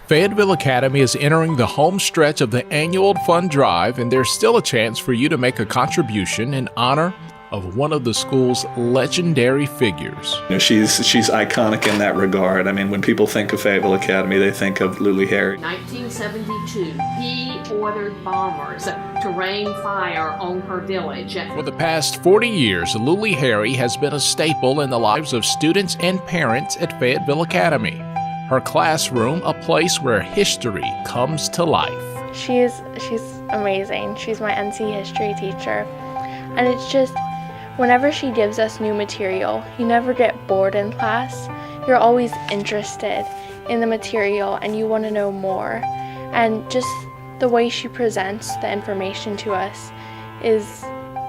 Fayetteville Academy is entering the home stretch of the annual fund drive, and there's still a chance for you to make a contribution in honor of one of the school's legendary figures. You know, she's iconic in that regard. I mean, when people think of Fayetteville Academy, they think of Lully Harry. 1972, he ordered bombers to rain fire on her village. For the past 40 years, Lully Harry has been a staple in the lives of students and parents at Fayetteville Academy. Her classroom, a place where history comes to life. She's amazing. She's my NC history teacher. And it's just, whenever she gives us new material, you never get bored in class. You're always interested in the material and you want to know more. And just the way she presents the information to us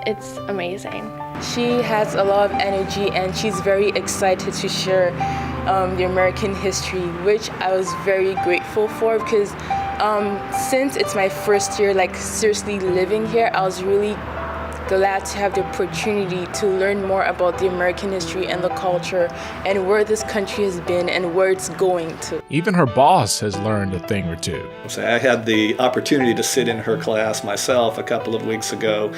it's amazing. She has a lot of energy and she's very excited to share the American history, which I was very grateful for because since it's my first year seriously living here, I was really glad to have the opportunity to learn more about the American history and the culture and where this country has been and where it's going to. Even her boss has learned a thing or two. I had the opportunity to sit in her class myself a couple of weeks ago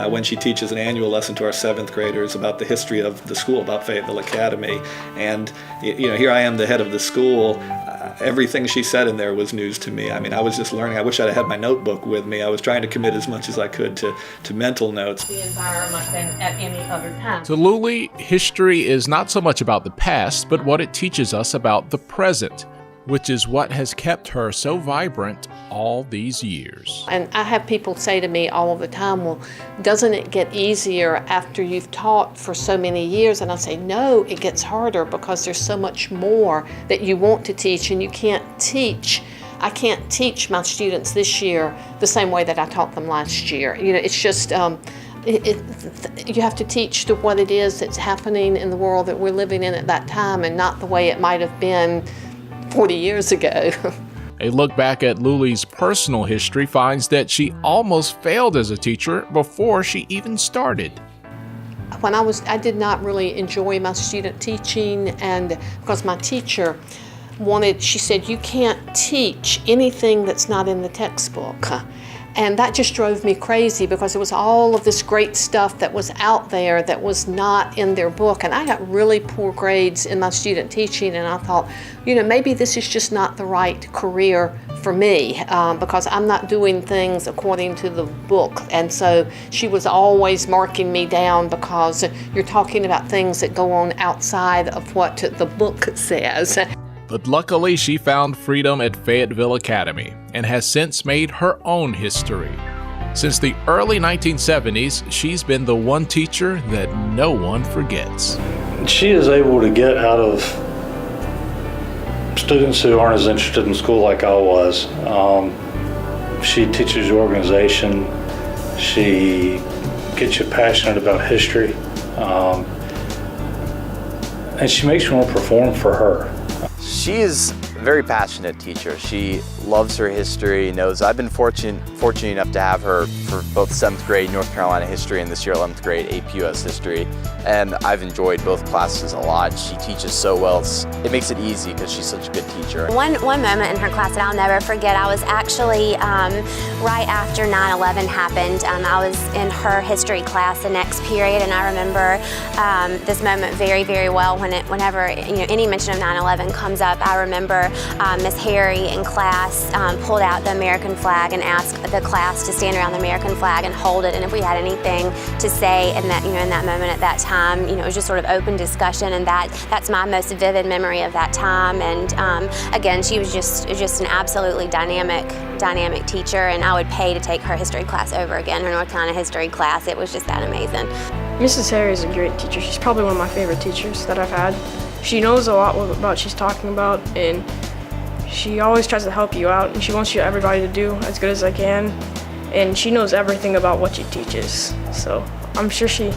when she teaches an annual lesson to our 7th graders about the history of the school, about Fayetteville Academy. And you know, here I am, the head of the school. Everything she said in there was news to me. I mean, I was just learning. I wish I'd had my notebook with me. I was trying to commit as much as I could to mental notes. The environment than at any other time. To Lulie, history is not so much about the past, but what it teaches us about the present, which is what has kept her so vibrant all these years. And I have people say to me all the time, well, doesn't it get easier after you've taught for so many years? And I say, no, it gets harder because there's so much more that you want to teach and you can't teach. I can't teach my students this year the same way that I taught them last year. You know, it's just, you have to teach to what it is that's happening in the world that we're living in at that time and not the way it might have been 40 years ago. A look back at Lulie's personal history finds that she almost failed as a teacher before she even started. When I did not really enjoy my student teaching, and because my teacher she said, you can't teach anything that's not in the textbook. And that just drove me crazy because it was all of this great stuff that was out there that was not in their book. And I got really poor grades in my student teaching, and I thought, you know, maybe this is just not the right career for me because I'm not doing things according to the book. And so she was always marking me down because you're talking about things that go on outside of what the book says. But luckily, she found freedom at Fayetteville Academy and has since made her own history. Since the early 1970s, she's been the one teacher that no one forgets. She is able to get out of students who aren't as interested in school like I was. She teaches you organization. She gets you passionate about history. And she makes you want to perform for her. She is a very passionate teacher. She loves her history, knows I've been fortunate enough to have her for both 7th grade North Carolina history and this year 11th grade AP US history. And I've enjoyed both classes a lot. She teaches so well. It makes it easy because she's such a good teacher. One moment in her class that I'll never forget, I was actually right after 9/11 happened. I was in her history class the next period, and I remember this moment very, very well. Whenever any mention of 9/11 comes up, I remember Miss Harry in class pulled out the American flag and asked the class to stand around the American flag and hold it. And if we had anything to say in that, in that moment at that time, it was just sort of open discussion, and that's my most vivid memory of that time. And again, she was just an absolutely dynamic teacher, and I would pay to take her history class over again, her North Carolina history class. It was just that amazing. Mrs. Harry is a great teacher. She's probably one of my favorite teachers that I've had. She knows a lot about what she's talking about, and she always tries to help you out, and she wants everybody to do as good as they can, and she knows everything about what she teaches. So I'm sure she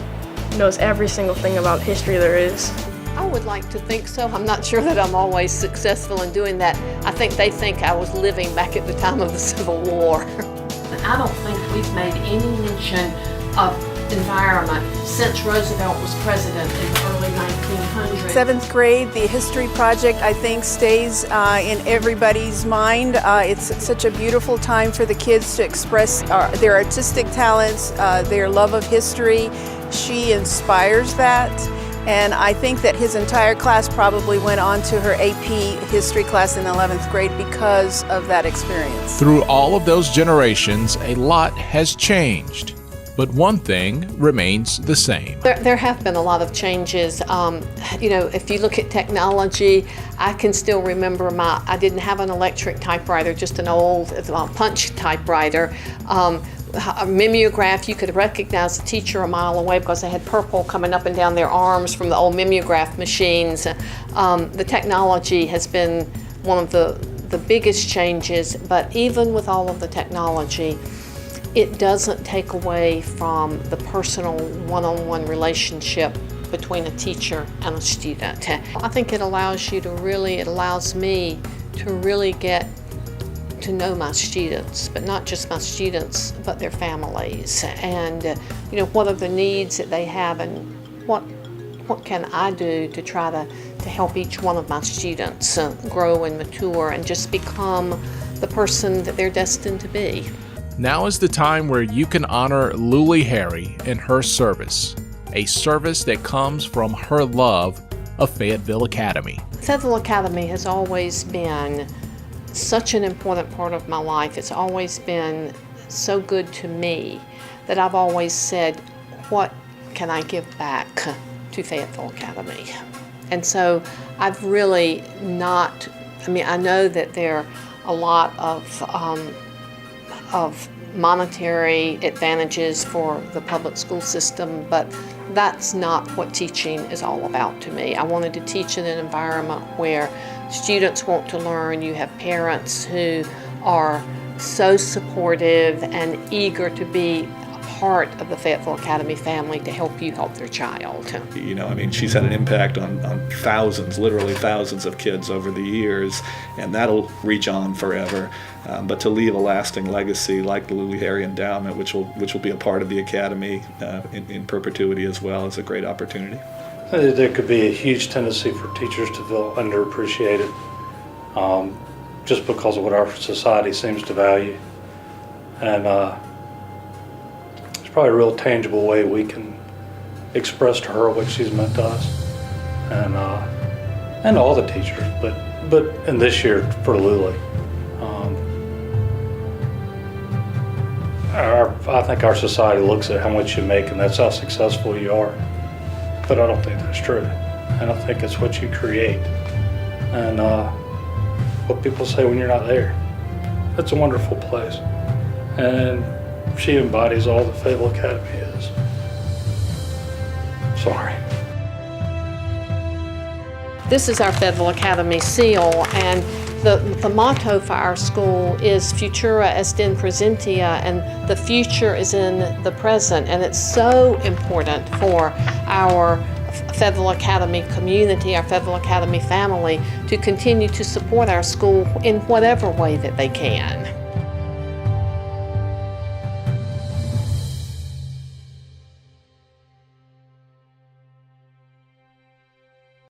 knows every single thing about history there is. I would like to think so. I'm not sure that I'm always successful in doing that. I think they think I was living back at the time of the Civil War. I don't think we've made any mention of environment since Roosevelt was president in the early 1900s. 7th grade, the history project, I think, stays in everybody's mind. It's such a beautiful time for the kids to express their artistic talents, their love of history. She inspires that. And I think that his entire class probably went on to her AP history class in 11th grade because of that experience. Through all of those generations, a lot has changed. But one thing remains the same. There have been a lot of changes. If you look at technology, I can still remember I didn't have an electric typewriter, just an old punch typewriter. A mimeograph, you could recognize the teacher a mile away because they had purple coming up and down their arms from the old mimeograph machines. The technology has been one of the biggest changes, but even with all of the technology, it doesn't take away from the personal one-on-one relationship between a teacher and a student. I think it allows me to really get to know my students, but not just my students, but their families, and what are the needs that they have, and what can I do to try to help each one of my students grow and mature and just become the person that they're destined to be. Now is the time where you can honor Lully Harry in her service, a service that comes from her love of Fayetteville Academy. Fayetteville Academy has always been such an important part of my life. It's always been so good to me that I've always said, what can I give back to Fayetteville Academy? And so I've really I know that there are a lot of monetary advantages for the public school system, but that's not what teaching is all about to me. I wanted to teach in an environment where students want to learn. You have parents who are so supportive and eager to be a part of the Fayetteville Academy family to help you help their child. She's had an impact on thousands, literally thousands of kids over the years, and that'll reach on forever. But to leave a lasting legacy like the Lully Harry Endowment, which will be a part of the Academy in perpetuity as well, is a great opportunity. There could be a huge tendency for teachers to feel underappreciated just because of what our society seems to value. And there's probably a real tangible way we can express to her what she's meant to us, and all the teachers, but in this year for Lulie. I think our society looks at how much you make and that's how successful you are. But I don't think that's true. I don't think it's what you create and what people say when you're not there. It's a wonderful place. And she embodies all that Fayetteville Academy is. Sorry. This is our Fayetteville Academy seal, and the motto for our school is Futura est in Presentia, and the future is in the present, and it's so important for our Fayetteville Academy community, our Fayetteville Academy family, to continue to support our school in whatever way that they can.